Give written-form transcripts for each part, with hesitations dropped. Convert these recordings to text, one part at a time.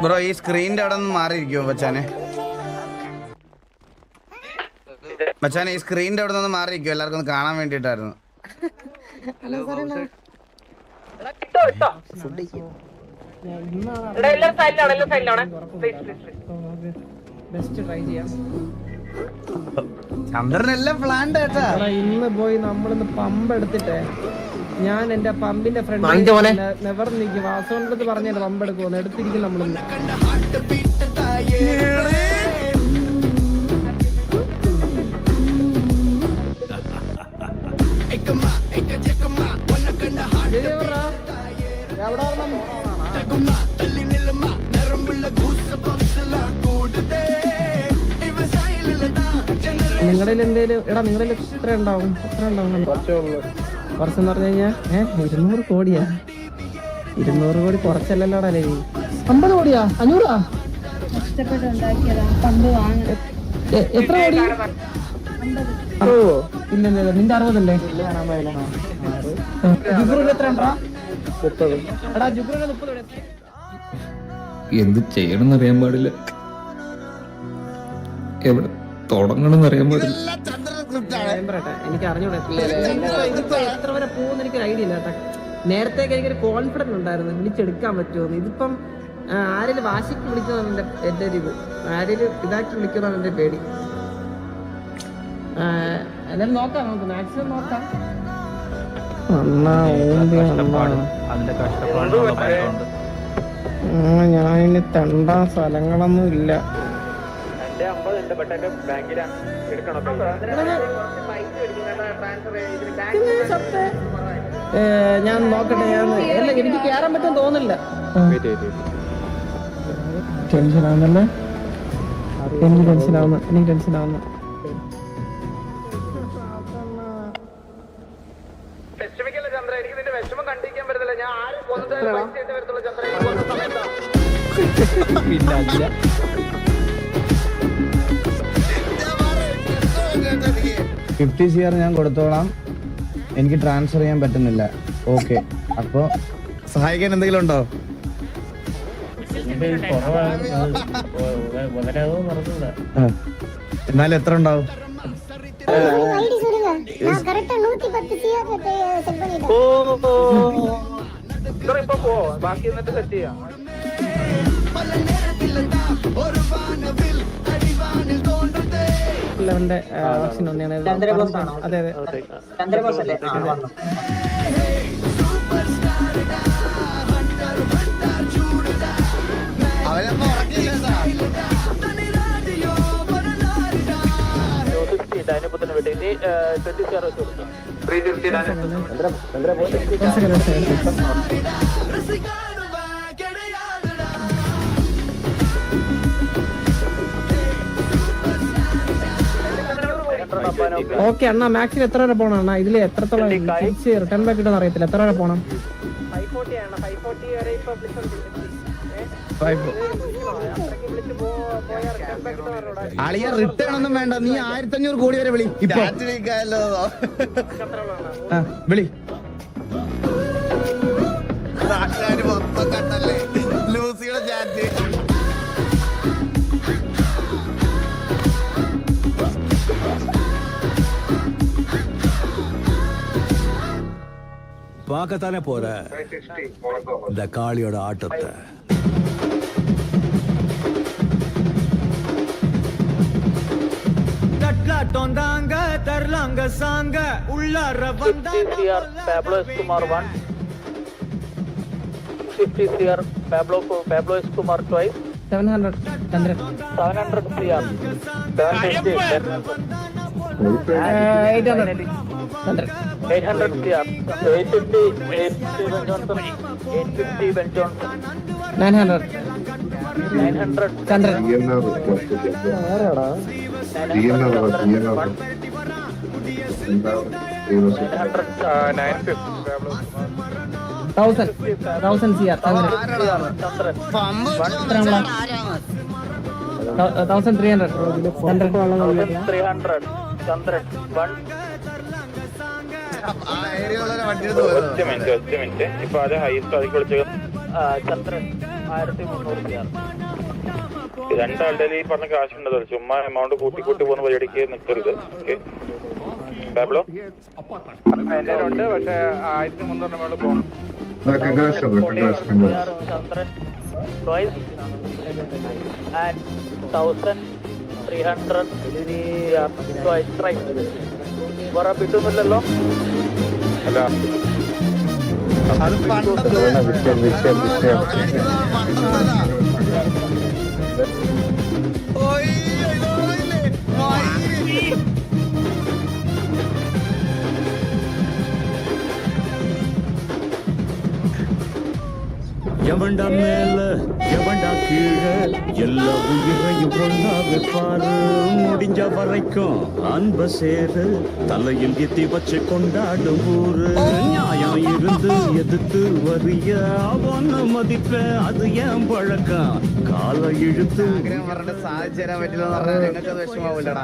Bro ഈ സ്ക്രീനിന്റെ അവിടെ നിന്ന് മാറിയിരിക്കുമോ മച്ചാനെ? മച്ചാനെ ഈ സ്ക്രീനിന്റെ അവിടെ നിന്ന് മാറിയിരിക്കുമോ? എല്ലാവർക്കും ഒന്ന് കാണാൻ വേണ്ടിട്ടായിരുന്നു. ചന്ദ്രനെല്ലാം പ്ലാൻഡ് കേട്ടാ. ഇന്ന് പോയി നമ്മളിന്ന് പമ്പ് എടുത്തിട്ടേ ഞാൻ എന്റെ പമ്പിന്റെ ഫ്രണ്ട് നെവർ നിൽക്കും വാസവന്റെ പറഞ്ഞ പമ്പ് എടുക്കുമെന്ന് എടുത്തിരിക്കും നമ്മളിന്ന്. നിങ്ങളുടെ എന്തേലും എടാ നിങ്ങളിൽ എത്ര ഉണ്ടാവും കുറച്ചെന്ന് പറഞ്ഞു കഴിഞ്ഞാ 200 കോടിയാ. 200 കോടി കുറച്ചല്ലോടാ. 50 കോടിയാ 500 എത്ര കോടി? ഇല്ല നിന്റെ 60 അല്ലേ? ജുബ്രൂന് എത്ര ഉണ്ടാ? 30. എടാ ജുബ്രൂന് 30. എന്ത് ചെയ്യണമെന്ന് അറിയാൻ പാടില്ല, എവിടെ തുടങ്ങണമെന്ന് അറിയാൻ പാടില്ല. എനിക്ക് അറിഞ്ഞൂടെ ഇതിപ്പോ എത്ര വരെ പോകുന്ന എനിക്ക് ഐഡിയ ഇല്ല കേട്ടോ. നേരത്തെ എനിക്കൊരു കോൺഫിഡൻസ് ഉണ്ടായിരുന്നു വിളിച്ചെടുക്കാൻ പറ്റുമെന്ന്. ഇതിപ്പം ആരെങ്കിലും വാശിക്ക് വിളിക്കുന്നതാണ് എന്റെ ഒരു ഇത്, ആരെങ്കിലും ഇതാക്കി വിളിക്കുന്നതാണ് എന്റെ പേടി. എന്നാലും നോക്കാം, നമുക്ക് മാക്സിമം നോക്കാം. ഞാനിനി തെണ്ടാൻ സ്ഥലങ്ങളൊന്നും ഇല്ല. ഞാൻ നോക്കട്ടെ. അല്ല എനിക്ക് കേറാൻ പറ്റും തോന്നില്ല. ടെൻഷനാവുന്നല്ലേ? എനിക്ക് ടെൻഷനാവുന്നു. $50 CR ഞാൻ കൊടുത്തോളാം, എനിക്ക് ട്രാൻസ്ഫർ ചെയ്യാൻ പറ്റുന്നില്ല. ഓക്കെ, അപ്പൊ സഹായിക്കാൻ എന്തെങ്കിലും ഉണ്ടോ? എന്നാലും എത്ര ഉണ്ടാവും? ന്റെ ഓപ്ഷൻ ഒന്നെയാണ്. അതെ അതെ ഓക്കെ അണ്ണാ. മാക്സിൽ എത്ര വരെ പോണം അണ്ണാ? ഇതില് എത്രത്തോളം റിട്ടേൺ ബാക്ക് കിട്ടുമെന്ന് അറിയത്തില്ല. എത്ര വരെ പോണം? 540 അളിയ റിട്ടേൺ ഒന്നും വേണ്ട, നീ 1500 കോടി വരെ വിളി. വിളി ലൂസിയുടെ ചാറ്റ്. பார்க்கத்தானே போற இந்த காளியோட ஆட்டத்தை. தட்லாட்டோந்தாங்க தரலாங்க சாங்க உள்ளார வந்தாங்க. Pablo Escobar 1 50 CR Pablo Escobar twice 700 CR 750 800 CR 850 Ben Johnson 850 Ben Johnson 900 ചന്ദ്രൻ 1000 CR ചന്ദ്രൻ 1300 ചന്ദ്രൻ 1 ഒറ്റ മിനിറ്റ് ഇപ്പൊ അത് ഹൈസ്റ്റ് അതിൽ വിളിച്ചത് ചന്ദ്രൻ 1300 CR. രണ്ടാളുടെ ഈ പറഞ്ഞ കാശുണ്ടല്ലോ, ചുമ്മാ എമൗണ്ട് കൂട്ടി പോകുന്ന പരിപാടിക്ക് നിൽക്കരുത്. ഓക്കെ പാബ്ലോ എൻ്റെ ഉണ്ട്, പക്ഷേ 1300 മേളിൽ പോകണം. Chandran twice and 1300 twice twice. വേറെ കിട്ടുന്നില്ലല്ലോ. അല്ല അത് പണ്ടത്തെ எவன்டா மேல எவன்டா கீழே எல்லா உயிரையும் ஒன்னா வைப்பாரு. முடிஞ்ச வரைக்கும் அன்ப சேரு தலையில் எத்தி வச்சு கொண்டாடும் ஊரு. நியாயம் இருந்து எதிர்த்து வரிய அவன மதிப்ப அது ஏன் பழக்கம். கால இழுத்து ആഗ്രഹം പറഞ്ഞിട്ട് സാധിച്ചു തരാൻ പറ്റില്ലെന്ന് പറഞ്ഞാൽ നിങ്ങൾക്ക് അത് വിഷമാവൂലടാ.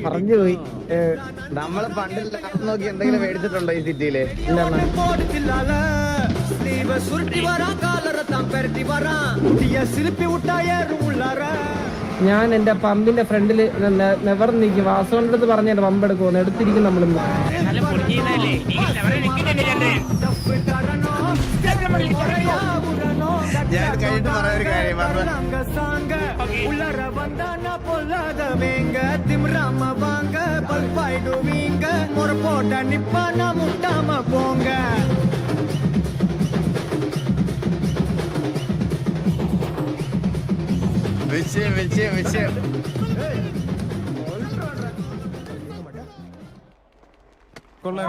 പറഞ്ഞു പോയി. നമ്മള് പണ്ടിൽ നോക്കി എന്തെങ്കിലും മേടിച്ചിട്ടുണ്ടോ ഈ സിറ്റിയില്? சுருட்டி வரா காலர தான் பெரட்டி வரா குட்டிய சிலுப்பி விட்டாயே உள்ளார. ഞാൻ എന്റെ പമ്പിന്റെ ഫ്രണ്ടിൽ നെവർ നിൽക്കും. വാസവന്റെ അടുത്ത് പറഞ്ഞ പമ്പ് എടുക്കുമെന്ന് എടുത്തിരിക്കും നമ്മളിന്ന്. ഞാൻ കഴിഞ്ഞിട്ട് പറയാൻ ഒരു കാര്യം உள்ளார வந்தானா பொல்லாதவேங்க திம்ராம வாங்க பல்பாயிடுவீங்க. முறை போட்ட நிப்பானா முட்டாம போங்க. വിഷയം കൊള്ളാം